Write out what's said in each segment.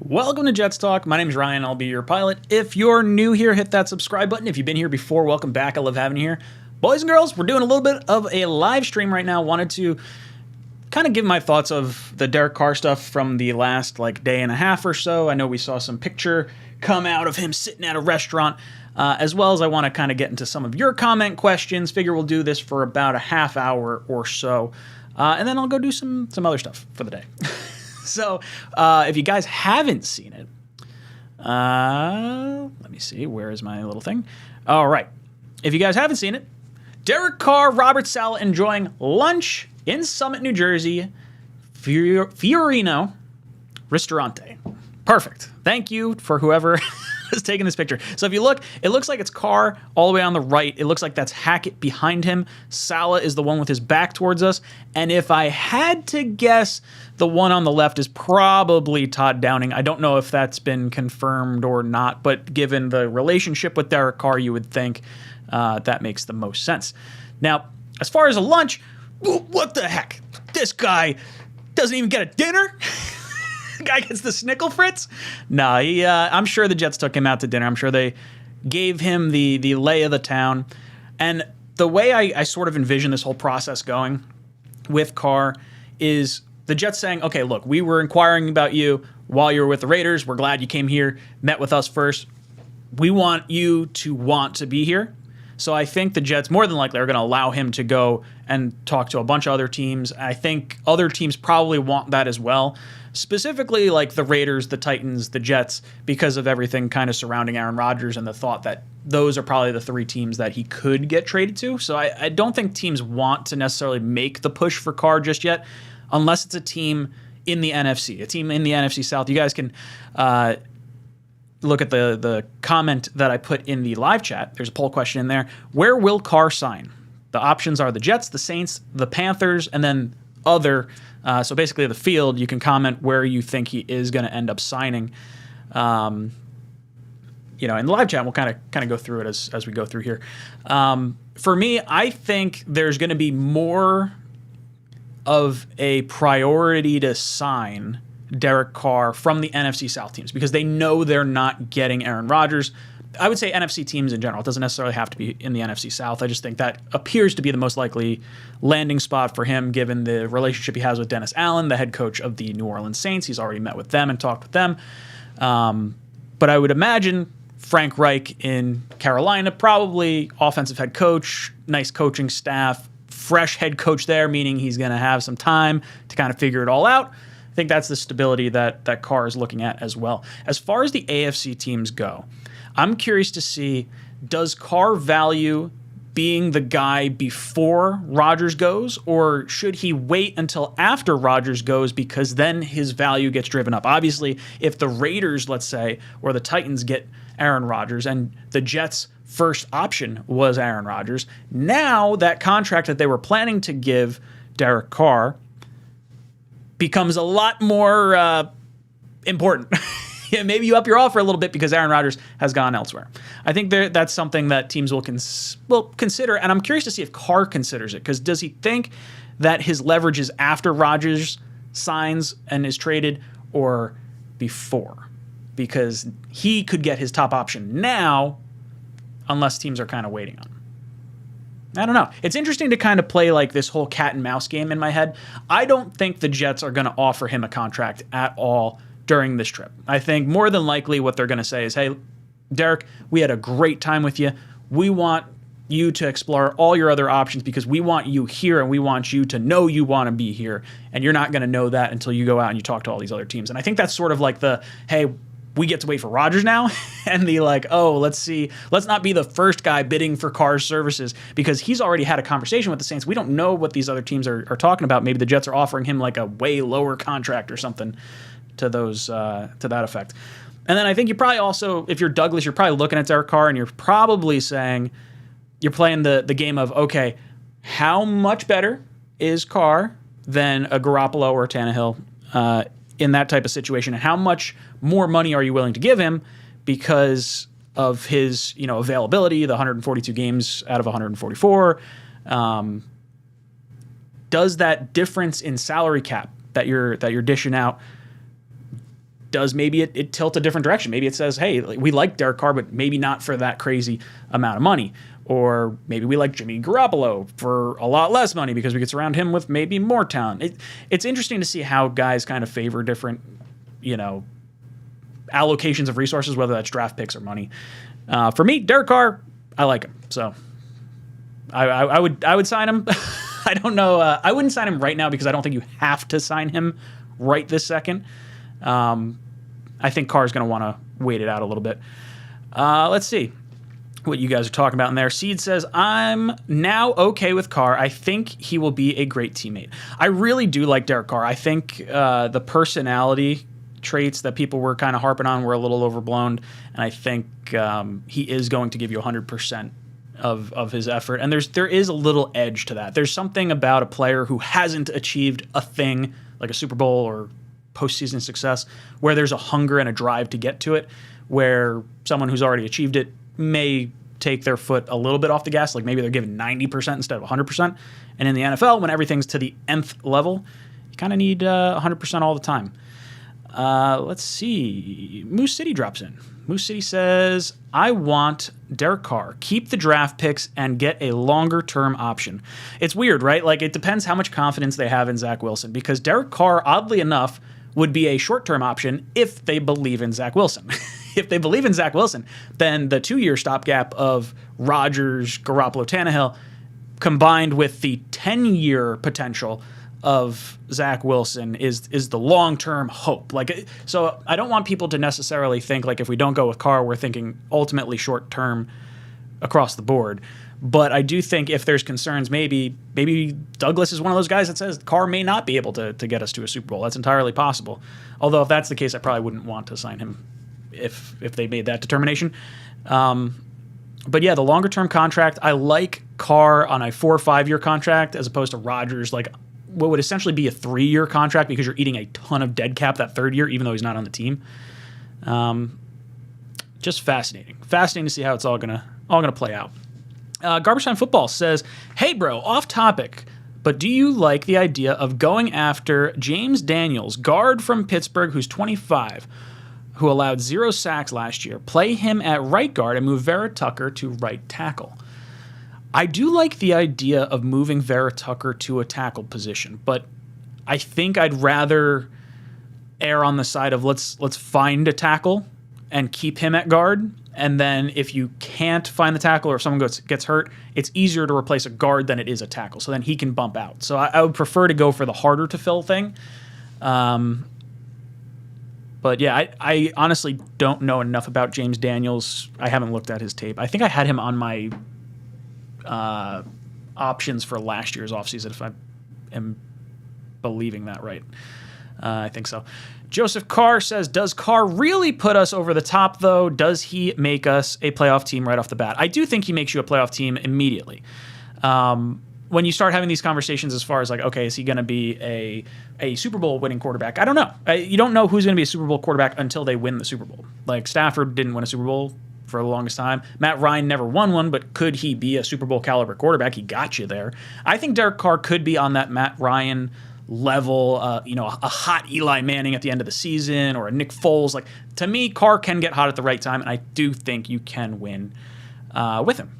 Welcome to Jets Talk. My name is Ryan. I'll be your pilot. If you're new here, hit that subscribe button. If you've been here before, welcome back. I love having you here. Boys and girls, we're doing a little bit of a live stream right now. Wanted to kind of give my thoughts of the Derek Carr stuff from the last day and a half or so. I know we saw some picture come out of him sitting at a restaurant, as well as I want to kind of get into some of your comment questions. Figure we'll do this for about a half hour or so, and then I'll go do some other stuff for the day. So, if you guys haven't seen it, let me see. Where is my little thing? All right. If you guys haven't seen it, Derek Carr, Robert Saleh enjoying lunch in Summit, New Jersey, Fiorino Ristorante. Perfect. Thank you for whoever is taking this picture. So if you look, it looks like it's Carr all the way on the right. It looks like that's Hackett behind him. Saleh is the one with his back towards us. And if I had to guess, the one on the left is probably Todd Downing. I don't know if that's been confirmed or not, but given the relationship with Derek Carr, you would think that makes the most sense. Now, as far as a lunch, what the heck? This guy doesn't even get a dinner? Guy gets the Snickle Fritz? No, I'm sure the Jets took him out to dinner. I'm sure they gave him the lay of the town. And the way I sort of envision this whole process going with Carr is the Jets saying, okay, look, we were inquiring about you while you were with the Raiders. We're glad you came here, met with us first. We want you to want to be here. So I think the Jets more than likely are going to allow him to go and talk to a bunch of other teams. I think other teams probably want that as well. Specifically like the Raiders, the Titans, the Jets, because of everything kind of surrounding Aaron Rodgers and the thought that those are probably the three teams that he could get traded to. So I don't think teams want to necessarily make the push for Carr just yet, unless it's a team in the NFC, a team in the NFC South. You guys can look at the comment that I put in the live chat. There's a poll question in there. Where will Carr sign? The options are the Jets, the Saints, the Panthers, and then other. So basically the field, you can comment where you think he is going to end up signing. In the live chat, we'll kind of go through it as we go through here. For me, I think there's going to be more of a priority to sign Derek Carr from the NFC South teams because they know they're not getting Aaron Rodgers. I would say NFC teams in general. It doesn't necessarily have to be in the NFC South. I just think that appears to be the most likely landing spot for him given the relationship he has with Dennis Allen, the head coach of the New Orleans Saints. He's already met with them and talked with them. But I would imagine Frank Reich in Carolina, probably offensive head coach, nice coaching staff, fresh head coach there, meaning he's going to have some time to kind of figure it all out. I think that's the stability that Carr is looking at as well. As far as the AFC teams go, I'm curious to see, does Carr value being the guy before Rodgers goes, or should he wait until after Rodgers goes because then his value gets driven up? Obviously, if the Raiders, let's say, or the Titans get Aaron Rodgers and the Jets' first option was Aaron Rodgers, now that contract that they were planning to give Derek Carr becomes a lot more important. Yeah, maybe you up your offer a little bit because Aaron Rodgers has gone elsewhere. I think that's something that teams will consider, and I'm curious to see if Carr considers it, because does he think that his leverage is after Rodgers signs and is traded or before? Because he could get his top option now unless teams are kind of waiting on him. I don't know. It's interesting to kind of play like this whole cat and mouse game in my head. I don't think the Jets are going to offer him a contract at all during this trip. I think more than likely what they're going to say is, hey, Derek, we had a great time with you. We want you to explore all your other options because we want you here and we want you to know you want to be here. And you're not going to know that until you go out and you talk to all these other teams. And I think that's sort of like the, hey, we get to wait for Rodgers now, and the let's not be the first guy bidding for Carr's services because he's already had a conversation with the Saints. We don't know what these other teams are talking about. Maybe the Jets are offering him like a way lower contract or something to that effect. And then I think you probably also, if you're Douglas, you're probably looking at Derek Carr and you're probably saying, you're playing the game of, okay, how much better is Carr than a Garoppolo or a Tannehill in that type of situation? And how much more money are you willing to give him because of his availability, the 142 games out of 144? Does that difference in salary cap that you're dishing out, does maybe it tilt a different direction. Maybe it says, hey, we like Derek Carr, but maybe not for that crazy amount of money. Or maybe we like Jimmy Garoppolo for a lot less money because we could surround him with maybe more talent. It's interesting to see how guys kind of favor different, allocations of resources, whether that's draft picks or money. For me, Derek Carr, I like him. So I would sign him. I don't know. I wouldn't sign him right now because I don't think you have to sign him right this second. I think Carr's going to want to wait it out a little bit. Let's see what you guys are talking about in there. Seed says, I'm now okay with Carr. I think he will be a great teammate. I really do like Derek Carr. I think the personality traits that people were kind of harping on were a little overblown, and I think he is going to give you 100% of his effort. And there is a little edge to that. There's something about a player who hasn't achieved a thing like a Super Bowl or postseason success where there's a hunger and a drive to get to it, where someone who's already achieved it may take their foot a little bit off the gas, like maybe they're given 90% instead of 100%. And in the NFL, when everything's to the nth level, you kind of need 100% all the time. Let's see. Moose City drops in. Moose City says, I want Derek Carr. Keep the draft picks and get a longer-term option. It's weird, right? Like, it depends how much confidence they have in Zach Wilson, because Derek Carr, oddly enough, would be a short-term option if they believe in Zach Wilson. If they believe in Zach Wilson, then the 2-year stopgap of Rodgers, Garoppolo, Tannehill, combined with the 10-year potential of Zach Wilson is the long-term hope. Like, so I don't want people to necessarily think like if we don't go with Carr, we're thinking ultimately short-term across the board. But I do think if there's concerns, maybe Douglas is one of those guys that says Carr may not be able to get us to a Super Bowl. That's entirely possible. Although if that's the case, I probably wouldn't want to sign him if they made that determination. But yeah, the longer-term contract, I like Carr on a 4 or 5 year contract as opposed to Rodgers, like what would essentially be a 3-year contract because you're eating a ton of dead cap that 3rd year, even though he's not on the team. Just fascinating to see how it's all gonna play out. Garbage Time Football says, hey bro, off topic, but do you like the idea of going after James Daniels, guard from Pittsburgh who's 25, who allowed 0 sacks last year, play him at right guard and move Vera Tucker to right tackle? I do like the idea of moving Vera Tucker to a tackle position, but I think I'd rather err on the side of let's find a tackle and keep him at guard, and then if you can't find the tackle or if someone gets hurt, it's easier to replace a guard than it is a tackle, so then he can bump out. So I would prefer to go for the harder to fill thing. But yeah, I honestly don't know enough about James Daniels. I haven't looked at his tape. I think I had him on my options for last year's offseason, if I am believing that right. I think so. Joseph Carr says, does Carr really put us over the top, though? Does he make us a playoff team right off the bat? I do think he makes you a playoff team immediately. When you start having these conversations as far as like, okay, is he going to be a Super Bowl winning quarterback? I don't know. You don't know who's going to be a Super Bowl quarterback until they win the Super Bowl. Like Stafford didn't win a Super Bowl for the longest time. Matt Ryan never won one, but could he be a Super Bowl caliber quarterback? He got you there. I think Derek Carr could be on that Matt Ryan level, a hot Eli Manning at the end of the season or a Nick Foles. Like, to me, Carr can get hot at the right time, and I do think you can win with him.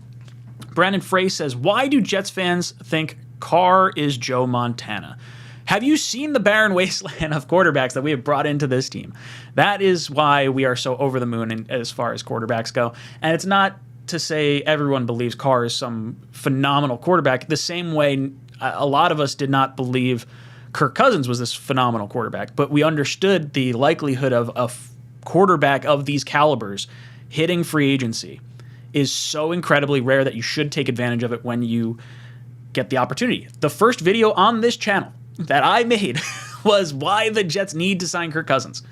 Brandon Frey says, why do Jets fans think Carr is Joe Montana? Have you seen the barren wasteland of quarterbacks that we have brought into this team? That is why we are so over the moon as far as quarterbacks go. And it's not to say everyone believes Carr is some phenomenal quarterback. The same way a lot of us did not believe Kirk Cousins was this phenomenal quarterback, but we understood the likelihood of a quarterback of these calibers hitting free agency is so incredibly rare that you should take advantage of it when you get the opportunity. The first video on this channel that I made was why the Jets need to sign Kirk Cousins.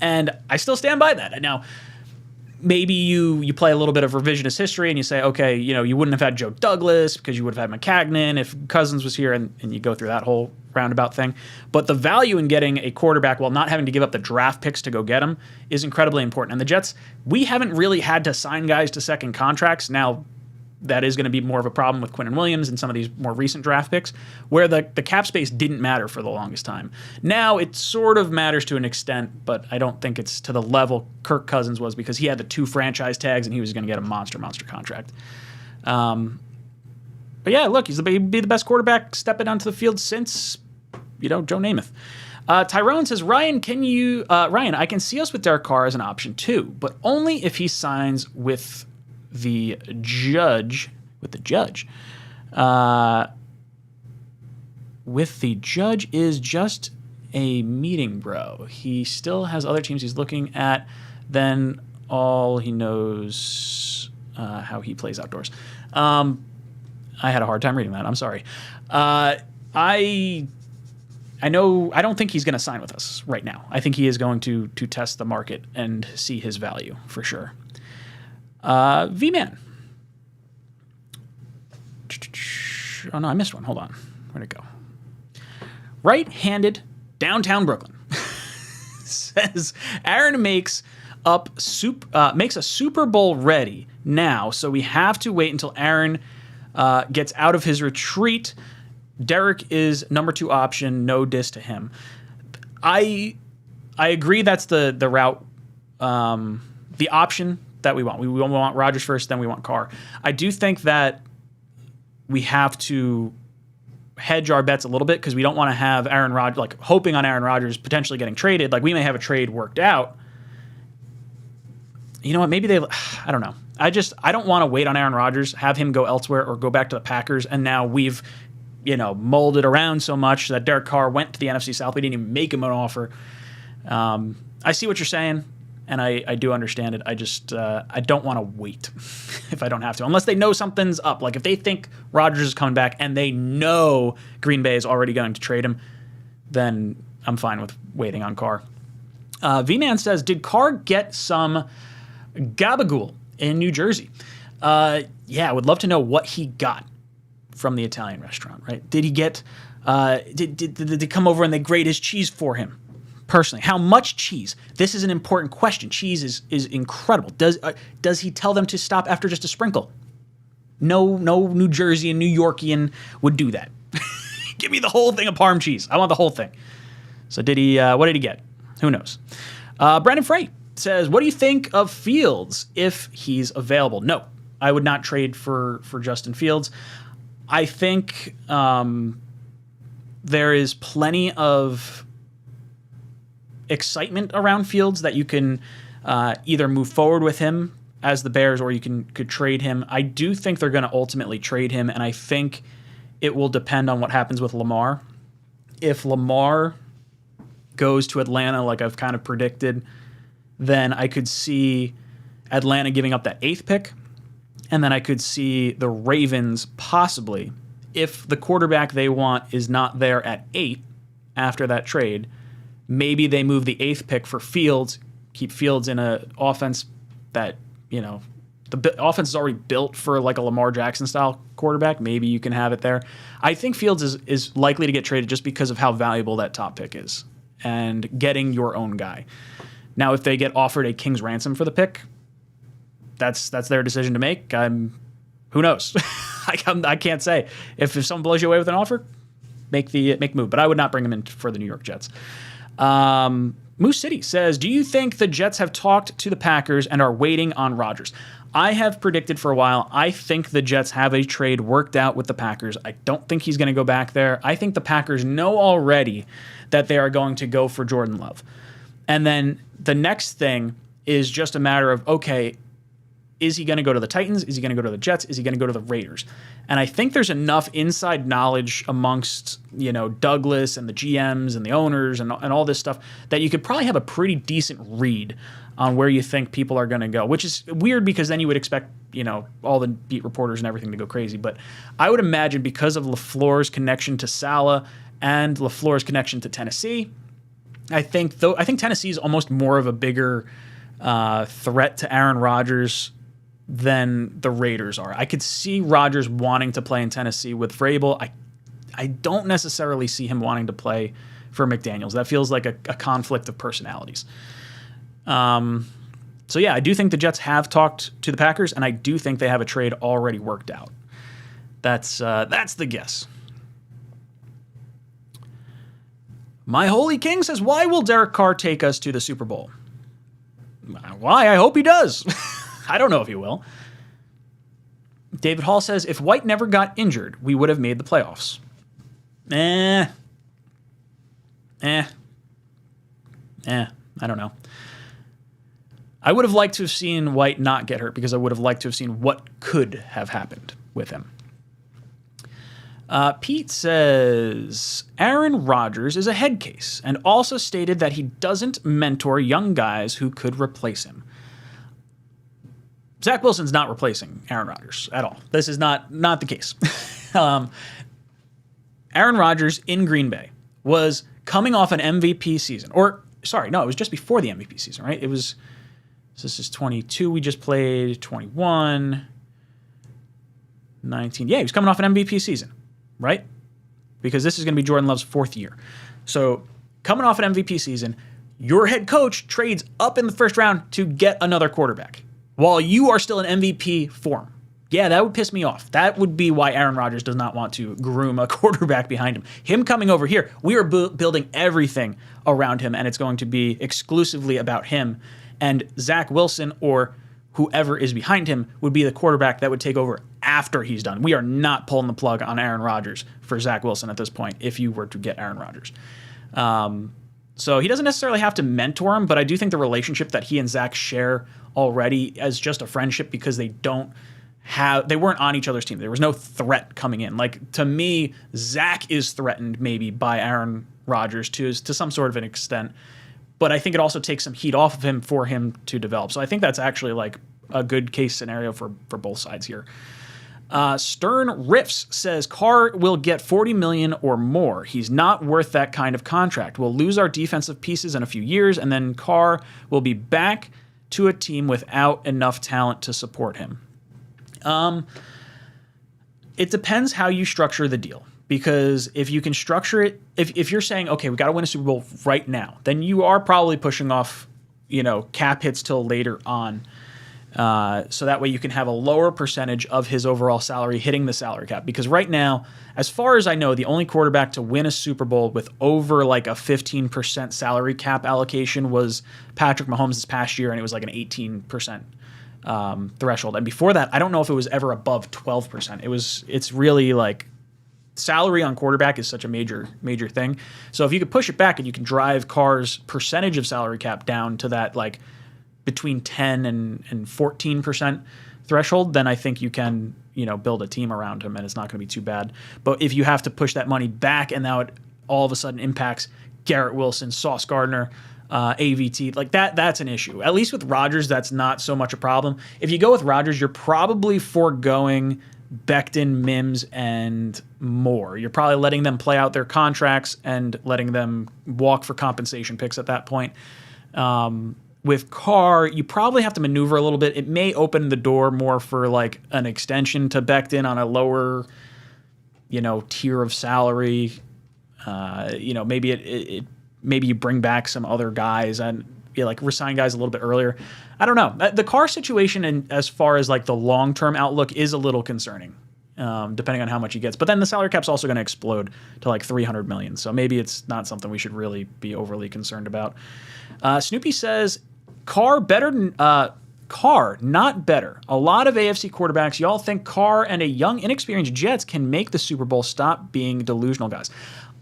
And I still stand by that. Now, maybe you play a little bit of revisionist history and you say, okay, you wouldn't have had Joe Douglas because you would have had McCagnon if Cousins was here, and you go through that whole roundabout thing. But the value in getting a quarterback while not having to give up the draft picks to go get him is incredibly important. And the Jets, we haven't really had to sign guys to second contracts. Now, that is going to be more of a problem with Quinnen Williams and some of these more recent draft picks, where the cap space didn't matter for the longest time. Now it sort of matters to an extent, but I don't think it's to the level Kirk Cousins was, because he had the 2 franchise tags and he was going to get a monster contract. But yeah, look, he'd be the best quarterback stepping onto the field since, Joe Namath. Tyrone says, Ryan, I can see us with Derek Carr as an option too, but only if he signs with the judge. With the judge is just a meeting, bro. He still has other teams he's looking at. Then all he knows how he plays outdoors. I had a hard time reading that. I'm sorry. I don't think he's going to sign with us right now. I think he is going to test the market and see his value for sure. V-Man. Oh, no, I missed one. Hold on. Where'd it go? Right-handed downtown Brooklyn says Aaron makes a Super Bowl ready now, so we have to wait until Aaron gets out of his retreat. Derek is number 2 option. No diss to him. I agree that's the route, the option that we want. We want Rodgers first, then we want Carr. I do think that we have to hedge our bets a little bit, because we don't want to have Aaron Rodgers, like hoping on Aaron Rodgers potentially getting traded. Like we may have a trade worked out. You know what? Maybe I don't know. I don't want to wait on Aaron Rodgers, have him go elsewhere or go back to the Packers, and now we've molded around so much that Derek Carr went to the NFC South. We didn't even make him an offer. I see what you're saying, and I do understand it. I don't want to wait if I don't have to, unless they know something's up. Like if they think Rodgers is coming back and they know Green Bay is already going to trade him, then I'm fine with waiting on Carr. V-Man says, did Carr get some gabagool in New Jersey? Yeah, I would love to know what he got from the Italian restaurant, right? Did he get, did they come over and they grate his cheese for him? Personally, how much cheese? This is an important question. Cheese is incredible. Does he tell them to stop after just a sprinkle? No New Jersey and New Yorkian would do that. Give me the whole thing of Parm cheese. I want the whole thing. So did he? What did he get? Who knows? Brandon Frey says, what do you think of Fields if he's available? No, I would not trade for Justin Fields. I think there is plenty of excitement around Fields that you can either move forward with him as the Bears, or you could trade him. I do think they're going to ultimately trade him, and I think it will depend on what happens with Lamar. If Lamar goes to Atlanta like I've kind of predicted, then I could see Atlanta giving up that 8th pick, and then I could see the Ravens possibly, if the quarterback they want is not there at 8 after that trade, maybe they move the 8th pick for Fields, keep Fields in an offense that, the offense is already built for like a Lamar Jackson style quarterback. Maybe you can have it there. I think Fields is likely to get traded just because of how valuable that top pick is and getting your own guy. Now, if they get offered a king's ransom for the pick, that's their decision to make. Who knows? I can't say. If someone blows you away with an offer, make move. But I would not bring him in for the New York Jets. Moose City says, do you think the Jets have talked to the Packers and are waiting on Rodgers? I have predicted for a while, I think the Jets have a trade worked out with the Packers. I don't think he's going to go back there. I think the Packers know already that they are going to go for Jordan Love. And then the next thing is just a matter of, okay, is he going to go to the Titans? Is he going to go to the Jets? Is he going to go to the Raiders? And I think there's enough inside knowledge amongst, Douglas and the GMs and the owners and all this stuff that you could probably have a pretty decent read on where you think people are going to go, which is weird because then you would expect, all the beat reporters and everything to go crazy. But I would imagine because of LaFleur's connection to Saleh and LaFleur's connection to Tennessee, I think Tennessee is almost more of a bigger threat to Aaron Rodgers than the Raiders are. I could see Rodgers wanting to play in Tennessee with Vrabel. I don't necessarily see him wanting to play for McDaniels. That feels like a conflict of personalities. So yeah, I do think the Jets have talked to the Packers, and I do think they have a trade already worked out. That's the guess. My Holy King says, why will Derek Carr take us to the Super Bowl? Why? I hope he does. I don't know if he will. David Hall says, if White never got injured, we would have made the playoffs. I don't know. I would have liked to have seen White not get hurt because I would have liked to have seen what could have happened with him. Pete says, Aaron Rodgers is a head case and also stated that he doesn't mentor young guys who could replace him. Zach Wilson's not replacing Aaron Rodgers at all. This is not the case. Aaron Rodgers in Green Bay was coming off an MVP season. Or, sorry, no, it was just before the MVP season, right? It was, so this is 22. We just played 21, 19. Yeah, he was coming off an MVP season, right? Because this is going to be Jordan Love's fourth year. So coming off an MVP season, your head coach trades up in the first round to get another quarterback while you are still in MVP form. Yeah, that would piss me off. That would be why Aaron Rodgers does not want to groom a quarterback behind him. Him coming over here, we are building everything around him, and it's going to be exclusively about him. And Zach Wilson or whoever is behind him would be the quarterback that would take over after he's done. We are not pulling the plug on Aaron Rodgers for Zach Wilson at this point if you were to get Aaron Rodgers. So he doesn't necessarily have to mentor him, but I do think the relationship that he and Zach share already as just a friendship because they weren't on each other's team. There was no threat coming in. Like, to me, Zach is threatened maybe by Aaron Rodgers to some sort of an extent, but I think it also takes some heat off of him for him to develop. So I think that's actually like a good case scenario for both sides here. Stern Riffs says Carr will get $40 million or more. He's not worth that kind of contract. We'll lose our defensive pieces in a few years, and then Carr will be back to a team without enough talent to support him. It depends how you structure the deal. Because if you can structure it, if you're saying, okay, we got to win a Super Bowl right now, then you are probably pushing off, cap hits till later on. So that way you can have a lower percentage of his overall salary hitting the salary cap. Because right now, as far as I know, the only quarterback to win a Super Bowl with over like a 15% salary cap allocation was Patrick Mahomes this past year, and it was like an 18% threshold. And before that, I don't know if it was ever above 12%. It's really like salary on quarterback is such a major thing. So if you could push it back and you can drive Carr's percentage of salary cap down to that like between 10 and 14% threshold, then I think you can, build a team around him and it's not going to be too bad. But if you have to push that money back and now it all of a sudden impacts Garrett Wilson, Sauce Gardner, AVT, like that's an issue. At least with Rodgers, that's not so much a problem. If you go with Rodgers, you're probably foregoing Becton, Mims, and Moore. You're probably letting them play out their contracts and letting them walk for compensation picks at that point. With Carr, you probably have to maneuver a little bit. It may open the door more for like an extension to Becton on a lower, tier of salary. Maybe maybe you bring back some other guys and resign guys a little bit earlier. I don't know. The Carr situation, and as far as like the long-term outlook, is a little concerning, depending on how much he gets. But then the salary cap's also going to explode to like $300 million. So maybe it's not something we should really be overly concerned about. Snoopy says, Carr, not better. A lot of AFC quarterbacks, y'all think Carr and a young, inexperienced Jets can make the Super Bowl. Stop being delusional, guys.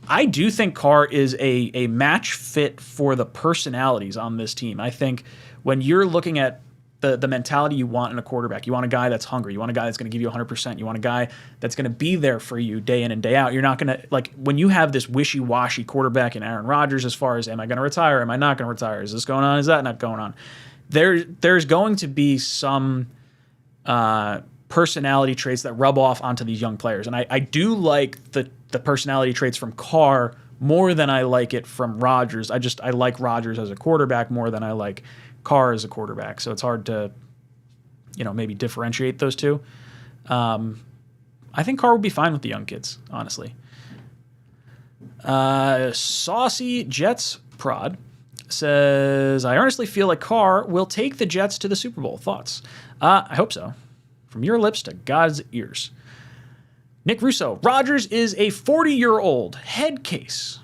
I do think Carr is a match fit for the personalities on this team. I think when you're looking at the mentality you want in a quarterback, you want a guy that's hungry. You want a guy that's going to give you 100%. You want a guy that's going to be there for you day in and day out. You're not going to, when you have this wishy-washy quarterback in Aaron Rodgers as far as, am I going to retire? Am I not going to retire? Is this going on? Is that not going on? There's going to be some personality traits that rub off onto these young players. And I do like the personality traits from Carr more than I like it from Rodgers. I like Rodgers as a quarterback more than I like Carr as a quarterback. So it's hard to, maybe differentiate those two. I think Carr would be fine with the young kids, honestly. Saucy Jets Prod says, I earnestly feel like Carr will take the Jets to the Super Bowl. Thoughts? I hope so. From your lips to God's ears. Nick Russo, Rodgers is a 40-year-old head case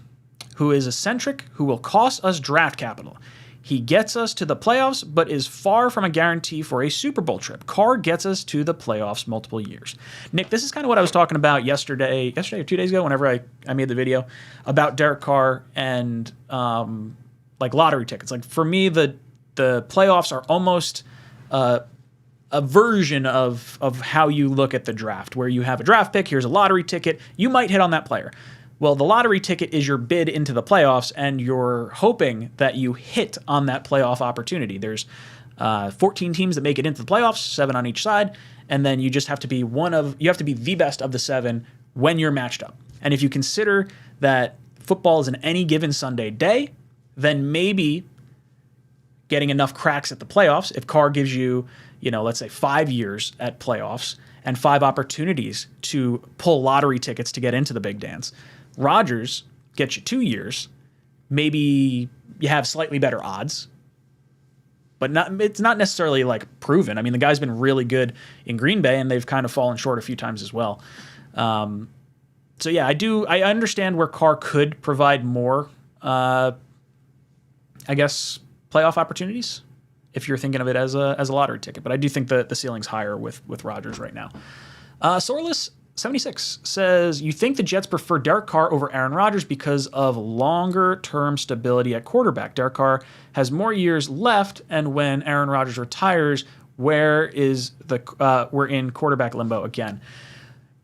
who is eccentric, who will cost us draft capital. He gets us to the playoffs, but is far from a guarantee for a Super Bowl trip. Carr gets us to the playoffs multiple years. Nick, this is kind of what I was talking about yesterday or 2 days ago, whenever I made the video about Derek Carr and like lottery tickets. Like for me, the playoffs are almost a version of how you look at the draft, where you have a draft pick, here's a lottery ticket, you might hit on that player. Well, the lottery ticket is your bid into the playoffs, and you're hoping that you hit on that playoff opportunity. There's 14 teams that make it into the playoffs, 7 on each side, and then you just have to be the best of the 7 when you're matched up. And if you consider that football is an any given Sunday day, then maybe getting enough cracks at the playoffs, if Carr gives you, let's say 5 years at playoffs and 5 opportunities to pull lottery tickets to get into the big dance, Rodgers gets you 2 years. Maybe you have slightly better odds, but it's not necessarily like proven. I mean, the guy's been really good in Green Bay, and they've kind of fallen short a few times as well. So yeah, I understand where Carr could provide more, I guess, playoff opportunities if you're thinking of it as a lottery ticket. But I do think the ceiling's higher with Rodgers right now. Sorless 76 says, you think the Jets prefer Derek Carr over Aaron Rodgers because of longer-term stability at quarterback. Derek Carr has more years left, and when Aaron Rodgers retires, we're in quarterback limbo again.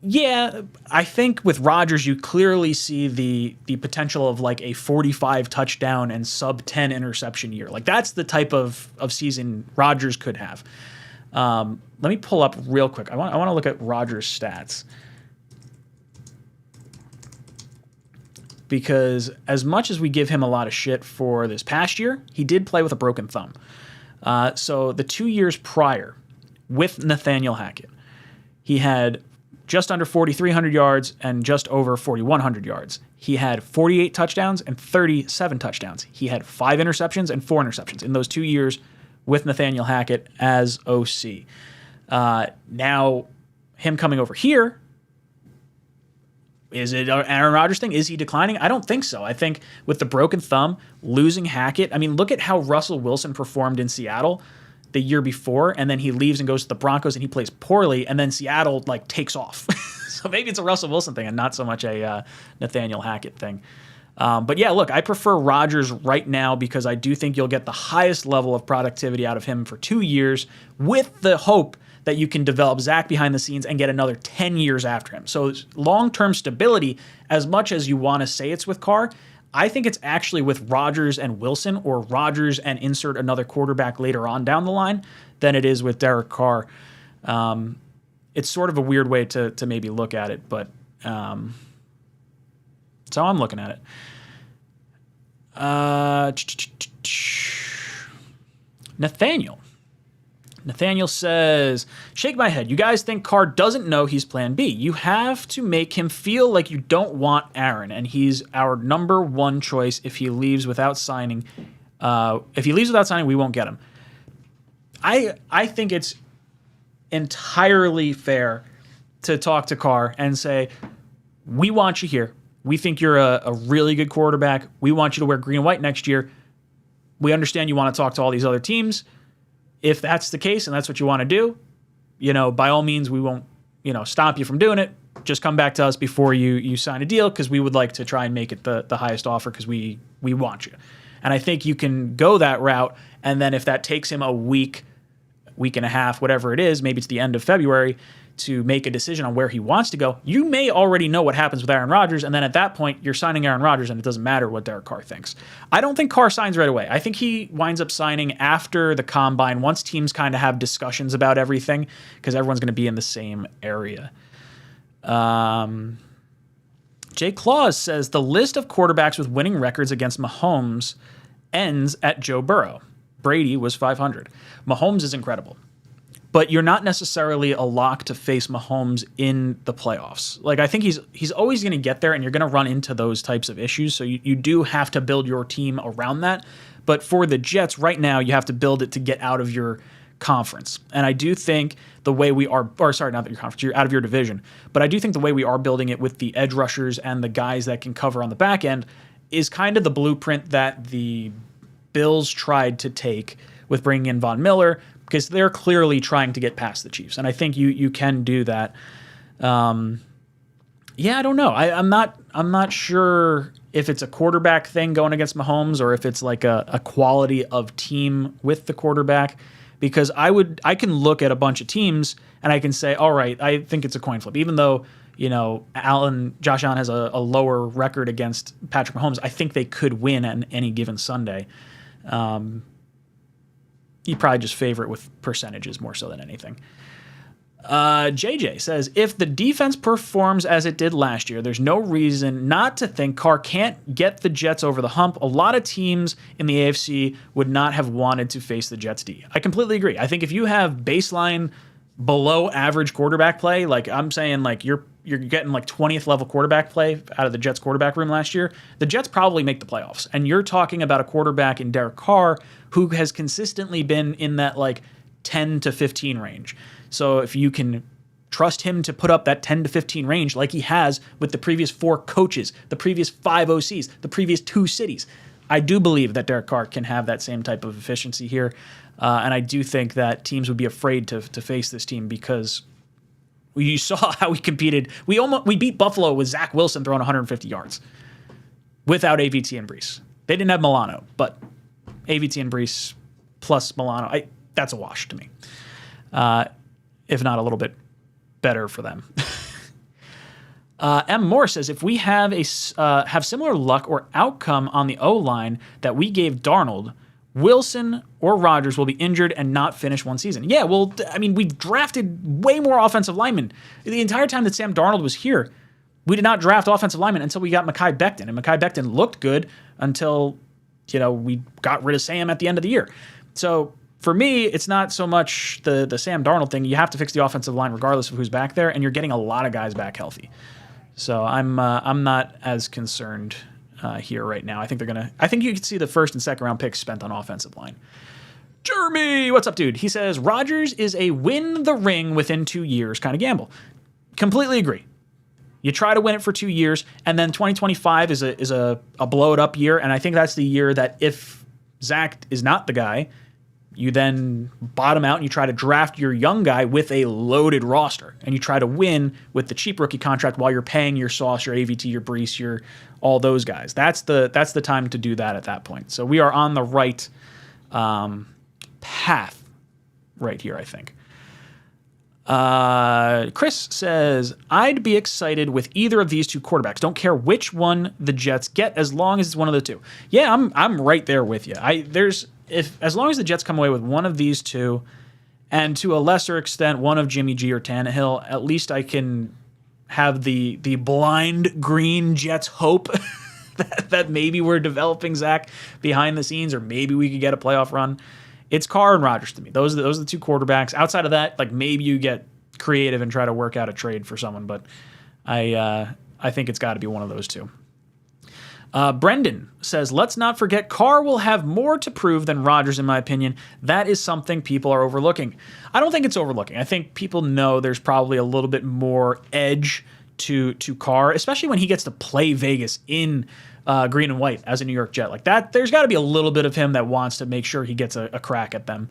Yeah, I think with Rodgers, you clearly see the potential of like a 45 touchdown and sub 10 interception year. Like that's the type of season Rodgers could have. Let me pull up real quick. I want to look at Rodgers' stats, because as much as we give him a lot of shit for this past year, he did play with a broken thumb. So the 2 years prior with Nathaniel Hackett, he had just under 4,300 yards and just over 4,100 yards. He had 48 touchdowns and 37 touchdowns. He had 5 interceptions and 4 interceptions in those 2 years with Nathaniel Hackett as OC. Now, him coming over here, is it an Aaron Rodgers thing? Is he declining? I don't think so. I think with the broken thumb, losing Hackett, I mean, look at how Russell Wilson performed in Seattle the year before, and then he leaves and goes to the Broncos and he plays poorly, and then Seattle like takes off. So maybe it's a Russell Wilson thing and not so much a Nathaniel Hackett thing. But yeah, look, I prefer Rodgers right now because I do think you'll get the highest level of productivity out of him for 2 years, with the hope that you can develop Zach behind the scenes and get another 10 years after him. So long-term stability, as much as you want to say it's with Carr, I think it's actually with Rodgers and Wilson, or Rodgers and insert another quarterback later on down the line, than it is with Derek Carr. It's sort of a weird way to maybe look at it, but that's how I'm looking at it. Nathaniel says, shake my head. You guys think Carr doesn't know he's plan B. You have to make him feel like you don't want Aaron, and he's our number one choice. If he leaves without signing, we won't get him. I think it's entirely fair to talk to Carr and say, we want you here. We think you're a really good quarterback. We want you to wear green and white next year. We understand you want to talk to all these other teams. If that's the case and that's what you want to do, by all means, we won't, stop you from doing it. Just come back to us before you sign a deal, because we would like to try and make it the highest offer, because we want you. And I think you can go that route. And then if that takes him a week and a half, whatever it is, maybe it's the end of February, to make a decision on where he wants to go, you may already know what happens with Aaron Rodgers, and then at that point, you're signing Aaron Rodgers, and it doesn't matter what Derek Carr thinks. I don't think Carr signs right away. I think he winds up signing after the Combine, once teams kind of have discussions about everything, because everyone's going to be in the same area. Jay Claus says, the list of quarterbacks with winning records against Mahomes ends at Joe Burrow. Brady was 500. Mahomes is incredible. but you're not necessarily a lock to face Mahomes in the playoffs. Like, I think he's always going to get there, and you're going to run into those types of issues. So you do have to build your team around that. But for the Jets right now, you have to build it to get out of your conference. And I do think the way we are, or sorry, not that your conference, you're out of your division, but I do think the way we are building it with the edge rushers and the guys that can cover on the back end is kind of the blueprint that the Bills tried to take with bringing in Von Miller, because they're clearly trying to get past the Chiefs. And I think you can do that. I don't know. I'm not sure if it's a quarterback thing going against Mahomes or if it's like a quality of team with the quarterback, because I can look at a bunch of teams and I can say, all right, I think it's a coin flip. Even though, Josh Allen has a lower record against Patrick Mahomes, I think they could win on any given Sunday. You probably just favor it with percentages more so than anything. JJ says, if the defense performs as it did last year, there's no reason not to think Carr can't get the Jets over the hump. A lot of teams in the AFC would not have wanted to face the Jets D. I completely agree. I think if you have baseline below average quarterback play, like I'm saying, like you're getting like 20th level quarterback play out of the Jets quarterback room last year, the Jets probably make the playoffs. And you're talking about a quarterback in Derek Carr who has consistently been in that like 10 to 15 range. So if you can trust him to put up that 10 to 15 range like he has with the previous 4 coaches, the previous 5 OCs, the previous 2 cities, I do believe that Derek Carr can have that same type of efficiency here. And I do think that teams would be afraid to face this team because you saw how we competed. We beat Buffalo with Zach Wilson throwing 150 yards without AVT and Brees. They didn't have Milano, but AVT and Brees plus Milano, that's a wash to me. If not a little bit better for them. M. Moore says, if we have similar luck or outcome on the O-line that we gave Darnold, Wilson or Rodgers will be injured and not finish one season. Yeah, well, I mean, we've drafted way more offensive linemen. The entire time that Sam Darnold was here, we did not draft offensive linemen until we got Mekhi Becton. And Mekhi Becton looked good until, we got rid of Sam at the end of the year. So for me, it's not so much the Sam Darnold thing. You have to fix the offensive line regardless of who's back there, and you're getting a lot of guys back healthy. So I'm not as concerned here right now. I think you can see the first and second round picks spent on offensive line. Jeremy, what's up, dude? He says Rodgers is a win the ring within 2 years kind of gamble. Completely agree. You try to win it for 2 years, and then 2025 is a blow it up year, and I think that's the year that if Zach is not the guy, you then bottom out and you try to draft your young guy with a loaded roster, and you try to win with the cheap rookie contract while you're paying your Sauce, your AVT, your Brees, your all those guys. That's the time to do that at that point. So we are on the right path right here, I think. Chris says, I'd be excited with either of these 2 quarterbacks. Don't care which one the Jets get as long as it's one of the 2. Yeah, I'm right there with you. As long as the Jets come away with one of these 2, and to a lesser extent one of Jimmy G or Tannehill, at least I can have the blind green Jets hope that maybe we're developing Zach behind the scenes, or maybe we could get a playoff run. It's Carr and Rodgers to me. Those are the 2 quarterbacks. Outside of that, like maybe you get creative and try to work out a trade for someone, but I think it's got to be one of those 2. Brendan says, let's not forget Carr will have more to prove than Rodgers, in my opinion. That is something people are overlooking. I don't think it's overlooking. I think people know there's probably a little bit more edge to Carr, especially when he gets to play Vegas in green and white as a New York Jet. Like that, there's got to be a little bit of him that wants to make sure he gets a crack at them.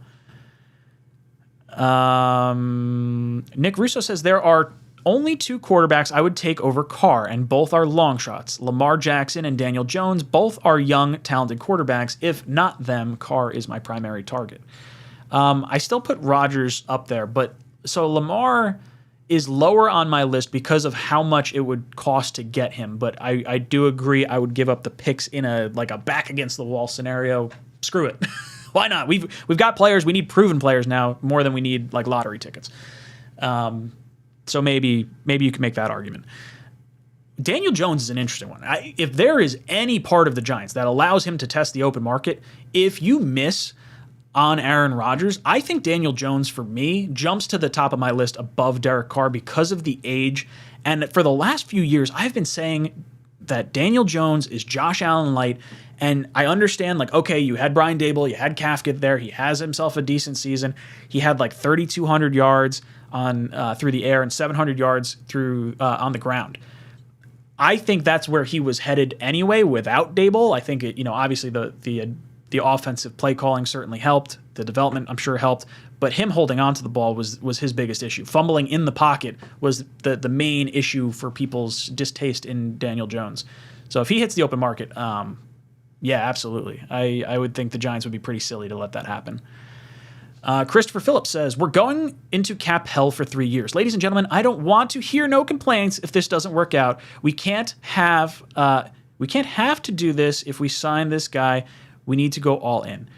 Nick Russo says, there are only 2 quarterbacks I would take over Carr, and both are long shots. Lamar Jackson and Daniel Jones, both are young, talented quarterbacks. If not them, Carr is my primary target. I still put Rodgers up there, but so Lamar is lower on my list because of how much it would cost to get him. But I do agree I would give up the picks in a back against the wall scenario. Screw it. Why not? We've got players. We need proven players now more than we need lottery tickets. So maybe you can make that argument. Daniel Jones is an interesting one. If there is any part of the Giants that allows him to test the open market, if you miss on Aaron Rodgers, I think Daniel Jones, for me, jumps to the top of my list above Derek Carr because of the age. And for the last few years, I've been saying that Daniel Jones is Josh Allen light. And I understand, like, okay, you had Brian Dable, you had Kafka there. He has himself a decent season. He had like 3,200 yards on through the air and 700 yards through on the ground. I think that's where he was headed anyway without Dable. I think obviously the offensive play calling certainly helped. The development, I'm sure, helped. But him holding on to the ball was his biggest issue. Fumbling in the pocket was the main issue for people's distaste in Daniel Jones. So if he hits the open market, yeah, absolutely. I would think the Giants would be pretty silly to let that happen. Christopher Phillips says, we're going into cap hell for 3 years. Ladies and gentlemen, I don't want to hear no complaints if this doesn't work out. We can't have to do this if we sign this guy. We need to go all in.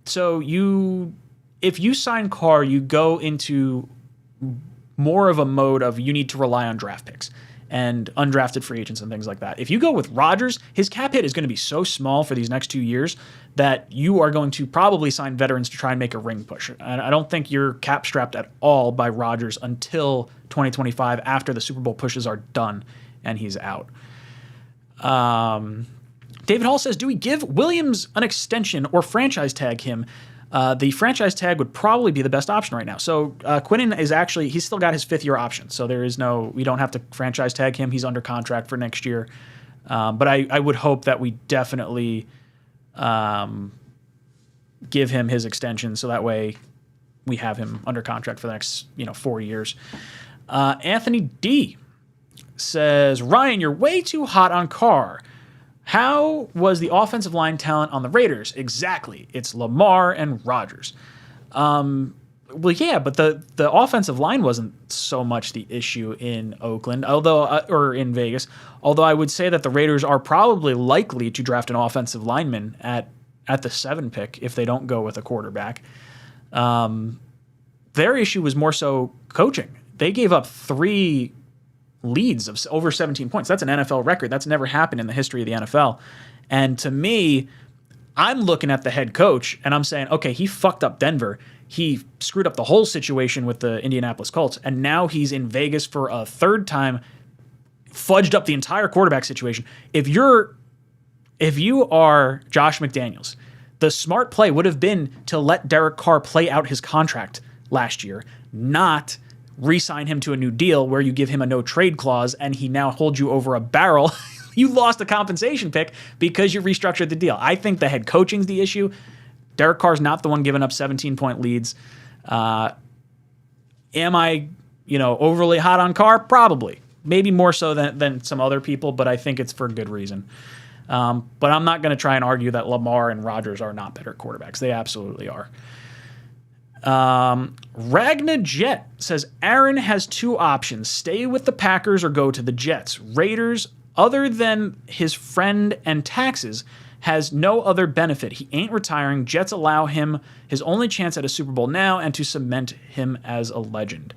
So if you sign Carr, you go into more of a mode of you need to rely on draft picks and undrafted free agents and things like that. If you go with Rodgers, his cap hit is going to be so small for these next 2 years that you are going to probably sign veterans to try and make a ring push. And I don't think you're cap strapped at all by Rodgers until 2025 after the Super Bowl pushes are done and he's out. David Hall says, do we give Williams an extension or franchise tag him? The franchise tag would probably be the best option right now. So Quinnen is actually, he's still got his 5th-year option. So we don't have to franchise tag him. He's under contract for next year. But I would hope that we definitely give him his extension so that way we have him under contract for the next 4 years. Anthony D says, Ryan, you're way too hot on Carr. How was the offensive line talent on the Raiders? Exactly. It's Lamar and Rodgers. Well, yeah, but the offensive line wasn't so much the issue in Oakland, or in Vegas. Although I would say that the Raiders are probably likely to draft an offensive lineman at the 7 pick if they don't go with a quarterback. Their issue was more so coaching. They gave up 3 leads of over 17 points. That's an NFL record. That's never happened in the history of the NFL. And to me, I'm looking at the head coach and I'm saying, okay, he fucked up Denver. He screwed up the whole situation with the Indianapolis Colts. And now he's in Vegas for a 3rd time, fudged up the entire quarterback situation. If you are Josh McDaniels, the smart play would have been to let Derek Carr play out his contract last year, not re-sign him to a new deal where you give him a no-trade clause and he now holds you over a barrel. You lost a compensation pick because you restructured the deal. I think the head coaching's the issue. Derek Carr's not the one giving up 17-point leads. Am I, overly hot on Carr? Probably. Maybe more so than some other people, but I think it's for good reason. But I'm not going to try and argue that Lamar and Rodgers are not better quarterbacks. They absolutely are. Ragna Jet says Aaron has 2 options: stay with the Packers or go to the Jets. Raiders, other than his friend and taxes, has no other benefit. He ain't retiring. Jets allow him his only chance at a Super Bowl now and to cement him as a legend.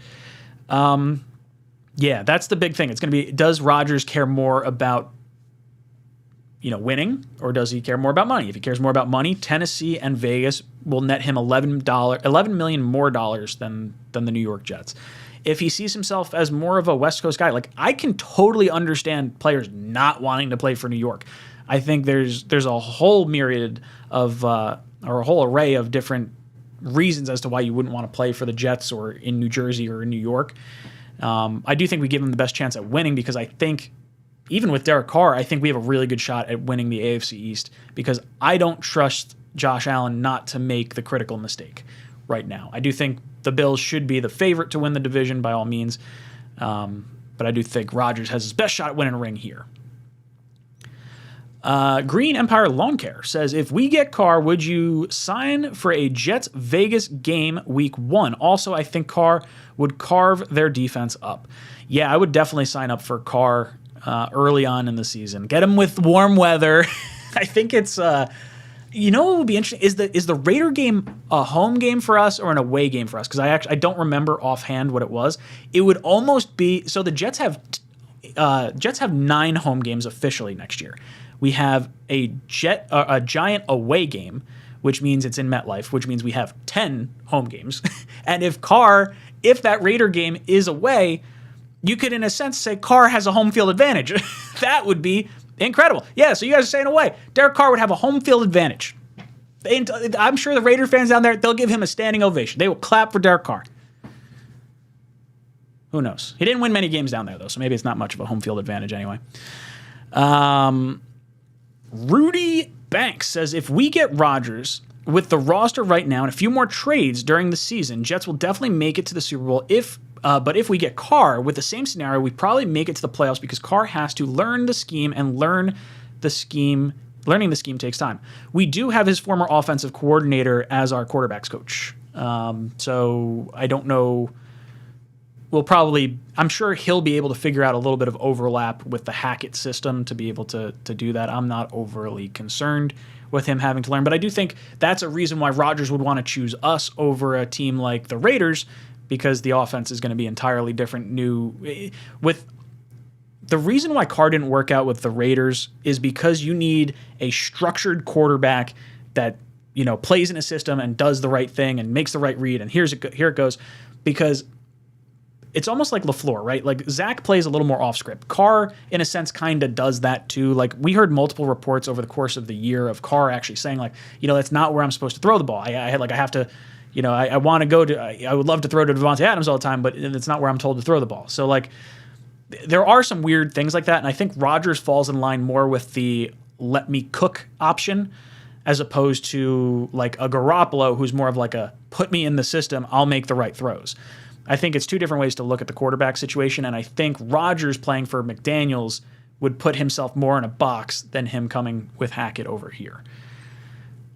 Yeah, that's the big thing. It's going to be, does Rodgers care more about winning, or does he care more about money? If he cares more about money, Tennessee and Vegas will net him $11 million more dollars than the New York Jets. If he sees himself as more of a West Coast guy, like, I can totally understand players not wanting to play for New York. I think there's a whole myriad of or a whole array of different reasons as to why you wouldn't want to play for the Jets or in New Jersey or in New York. I do think we give him the best chance at winning because I think, even with Derek Carr, I think we have a really good shot at winning the AFC East because I don't trust Josh Allen not to make the critical mistake right now. I do think the Bills should be the favorite to win the division by all means, but I do think Rodgers has his best shot at winning a ring here. Green Empire Lawn Care says, if we get Carr, would you sign for a Jets-Vegas game week 1? Also, I think Carr would carve their defense up. Yeah, I would definitely sign up for Carr early on in the season. Get him with warm weather. I think it's, what would be interesting is the Raider game a home game for us or an away game for us? Because I don't remember offhand what it was. It would almost be, so the Jets have 9 home games officially next year. We have a Giant away game. which means it's in MetLife, which means we have 10 home games. And if that Raider game is away, you could, in a sense, say Carr has a home field advantage. That would be incredible. Yeah, so you guys are saying away. Derek Carr would have a home field advantage. I'm sure the Raider fans down there, they'll give him a standing ovation. They will clap for Derek Carr. Who knows? He didn't win many games down there, though, so maybe it's not much of a home field advantage anyway. Rudy Banks says, if we get Rodgers with the roster right now and a few more trades during the season, Jets will definitely make it to the Super Bowl. But if we get Carr with the same scenario, we probably make it to the playoffs because Carr has to learn the scheme, and learning the scheme takes time. We do have his former offensive coordinator as our quarterbacks coach. So I don't know. I'm sure he'll be able to figure out a little bit of overlap with the Hackett system to be able to do that. I'm not overly concerned with him having to learn, but I do think that's a reason why Rodgers would want to choose us over a team like the Raiders, because the offense is going to be entirely different. With the reason why Carr didn't work out with the Raiders is because you need a structured quarterback that plays in a system and does the right thing and makes the right read. And here it goes, because it's almost like LaFleur, right? Like Zach plays a little more off script. Carr, in a sense, kind of does that too. Like we heard multiple reports over the course of the year of Carr actually saying like, that's not where I'm supposed to throw the ball. I have to. I want to go to. I would love to throw to Devontae Adams all the time, but it's not where I'm told to throw the ball. So like, there are some weird things like that, and I think Rodgers falls in line more with the let me cook option, as opposed to like a Garoppolo who's more of like a put me in the system, I'll make the right throws. I think it's two different ways to look at the quarterback situation, and I think Rodgers playing for McDaniels would put himself more in a box than him coming with Hackett over here.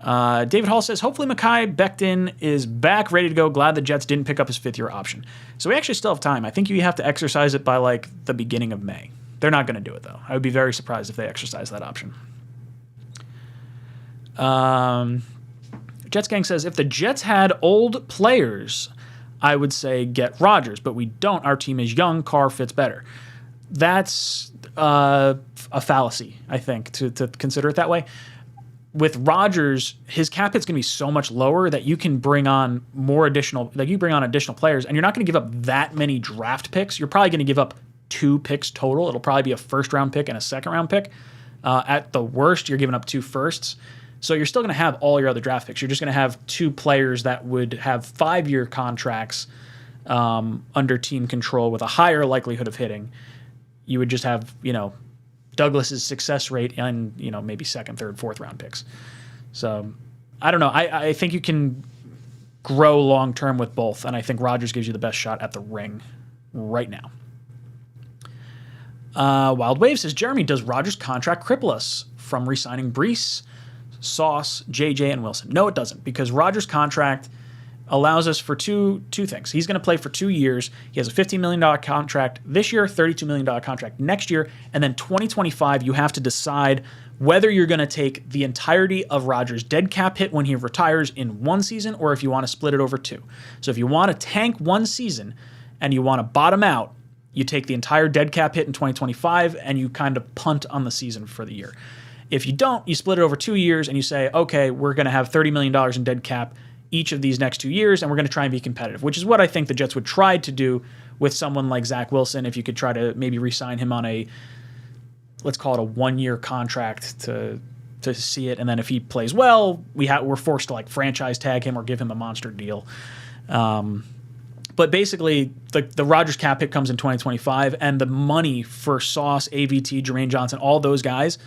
David Hall says, hopefully Mekhi Becton is back, ready to go. Glad the Jets didn't pick up his fifth-year option. So we actually still have time. I think you have to exercise it by like the beginning of May. They're not going to do it, though. I would be very surprised if they exercise that option. Jets Gang says, if the Jets had old players, I would say get Rodgers, but we don't. Our team is young. Carr fits better. That's a fallacy, I think, to consider it that way. With Rodgers, his cap hit's going to be so much lower that you can bring on additional players, and you're not going to give up that many draft picks. You're probably going to give up 2 picks total. It'll probably be a first-round pick and a second-round pick. At the worst, you're giving up 2 firsts. So you're still going to have all your other draft picks. You're just going to have 2 players that would have 5-year contracts under team control with a higher likelihood of hitting. You would just have, Douglas's success rate and, maybe second, third, fourth round picks. So I don't know. I think you can grow long-term with both, and I think Rodgers gives you the best shot at the ring right now. Wild Wave says, Jeremy, does Rodgers' contract cripple us from re-signing Brees, Sauce, JJ, and Wilson? No, it doesn't, because Rodgers' contract allows us for two things. He's going to play for 2 years. He has a $15 million contract this year, $32 million contract next year, and then 2025, you have to decide whether you're going to take the entirety of Rodgers' dead cap hit when he retires in one season, or if you want to split it over 2. So if you want to tank one season and you want to bottom out, you take the entire dead cap hit in 2025 and you kind of punt on the season for the year. If you don't, you split it over 2 years and you say, okay, we're going to have $30 million in dead cap each of these next 2 years, and we're going to try and be competitive, which is what I think the Jets would try to do with someone like Zach Wilson. If you could try to maybe re-sign him on let's call it a 1-year contract to see it, and then if he plays well, we're forced to like franchise tag him or give him a monster deal. But basically, the Rodgers cap hit comes in 2025, and the money for Sauce, AVT, Jermaine Johnson, all those guys,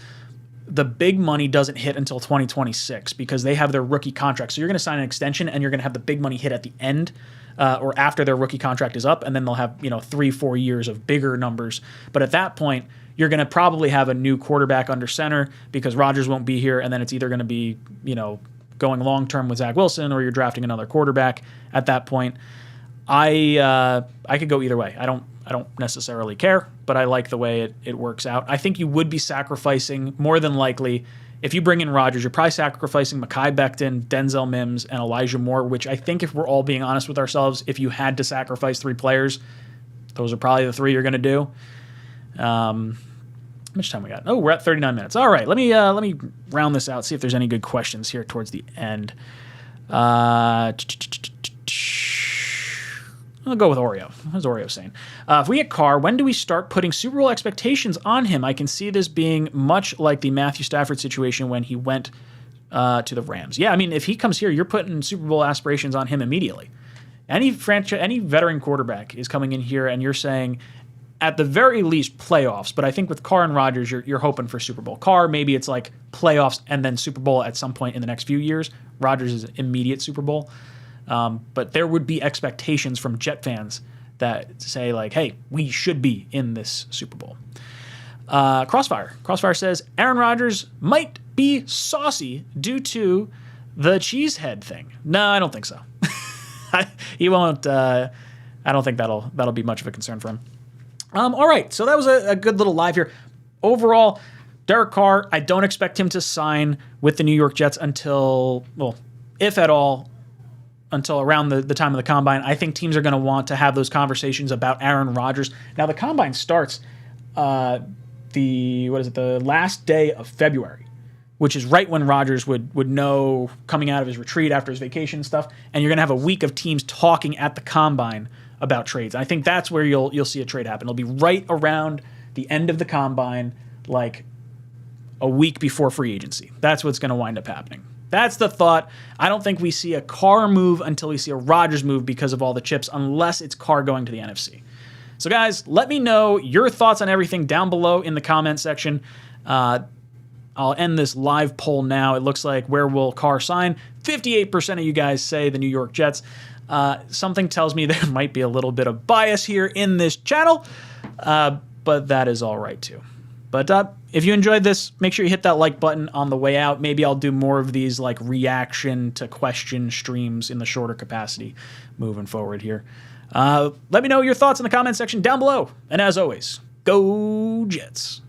the big money doesn't hit until 2026 because they have their rookie contract. So you're going to sign an extension, and you're going to have the big money hit at the end or after their rookie contract is up, and then they'll have 3-4 years of bigger numbers. But at that point, you're going to probably have a new quarterback under center because Rodgers won't be here, and then it's either going to be going long term with Zach Wilson, or you're drafting another quarterback at that point. I could go either way. I don't necessarily care, but I like the way it works out. I think you would be sacrificing, more than likely, if you bring in Rodgers, you're probably sacrificing Mekhi Becton, Denzel Mims, and Elijah Moore, which I think, if we're all being honest with ourselves, if you had to sacrifice 3 players, those are probably the 3 you're going to do. much time we got? Oh, we're at 39 minutes. All right, let me round this out. See if there's any good questions here towards the end. I'll go with Oreo. What's Oreo saying? If we get Carr, when do we start putting Super Bowl expectations on him? I can see this being much like the Matthew Stafford situation when he went to the Rams. Yeah, I mean, if he comes here, you're putting Super Bowl aspirations on him immediately. Any veteran quarterback is coming in here, and you're saying, at the very least, playoffs. But I think with Carr and Rodgers, you're hoping for Super Bowl. Carr, maybe it's like playoffs and then Super Bowl at some point in the next few years. Rodgers is immediate Super Bowl. But there would be expectations from Jet fans that say, like, hey, we should be in this Super Bowl. Crossfire says, Aaron Rodgers might be saucy due to the cheesehead thing. No, I don't think so. He won't. I don't think that'll be much of a concern for him. All right, so that was a good little live here. Overall, Derek Carr, I don't expect him to sign with the New York Jets until, well, if at all, until around the time of the Combine. I think teams are going to want to have those conversations about Aaron Rodgers. Now, the Combine starts the last day of February, which is right when Rodgers would know coming out of his retreat after his vacation and stuff, and you're going to have a week of teams talking at the Combine about trades. I think that's where you'll see a trade happen. It'll be right around the end of the Combine, like a week before free agency. That's what's going to wind up happening. That's the thought. I don't think we see a Carr move until we see a Rodgers move because of all the chips, unless it's Carr going to the NFC. So guys, let me know your thoughts on everything down below in the comment section. I'll end this live poll now. It looks like, where will Carr sign? 58% of you guys say the New York Jets. Something tells me there might be a little bit of bias here in this channel, but that is all right too. But if you enjoyed this, make sure you hit that like button on the way out. Maybe I'll do more of these like reaction to question streams in the shorter capacity moving forward here. Let me know your thoughts in the comment section down below. And as always, go Jets.